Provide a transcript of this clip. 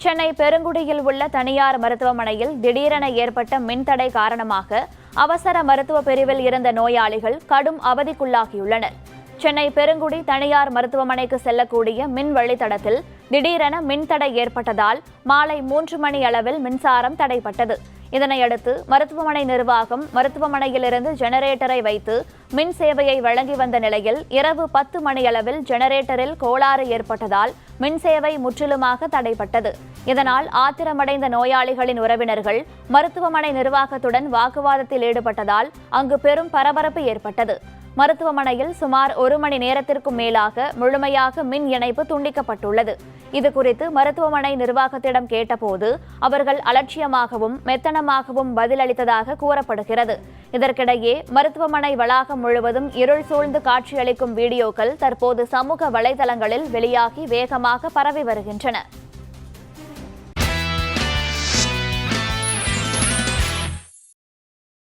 சென்னை பெருங்குடியில் உள்ள தனியார் மருத்துவமனையில் திடீரென ஏற்பட்ட மின்தடை காரணமாக அவசர மருத்துவ பிரிவில் இருந்த நோயாளிகள் கடும் அவதிக்குள்ளாகியுள்ளனர். சென்னை பெருங்குடி தனியார் மருத்துவமனைக்கு செல்லக்கூடிய மின் வழித்தடத்தில் திடீரென மின்தடை ஏற்பட்டதால் மாலை 3 மணி அளவில் மின்சாரம் தடைப்பட்டது. இதனையடுத்து மருத்துவமனை நிர்வாகம் மருத்துவமனையிலிருந்து ஜெனரேட்டரை வைத்து மின் சேவையை வழங்கி வந்த நிலையில் இரவு 10 மணியளவில் ஜெனரேட்டரில் கோளாறு ஏற்பட்டதால் மின் சேவை முற்றிலுமாக தடைப்பட்டது. இதனால் ஆத்திரமடைந்த நோயாளிகளின் உறவினர்கள் மருத்துவமனை நிர்வாகத்துடன் வாக்குவாதத்தில் ஈடுபட்டதால் அங்கு பெரும் பரபரப்பு ஏற்பட்டது. மருத்துவமனையில் சுமார் 1 மணி நேரத்திற்கும் மேலாக முழுமையாக மின் இணைப்பு துண்டிக்கப்பட்டுள்ளது. இதுகுறித்து மருத்துவமனை நிர்வாகத்திடம் கேட்டபோது அவர்கள் அலட்சியமாகவும் மெத்தனமாகவும் பதிலளித்ததாக கூறப்படுகிறது. இதற்கிடையே மருத்துவமனை வளாகம் முழுவதும் இருள் சூழ்ந்து காட்சியளிக்கும் வீடியோக்கள் தற்போது சமூக வலைதளங்களில் வெளியாகி வேகமாக பரவி வருகின்றன.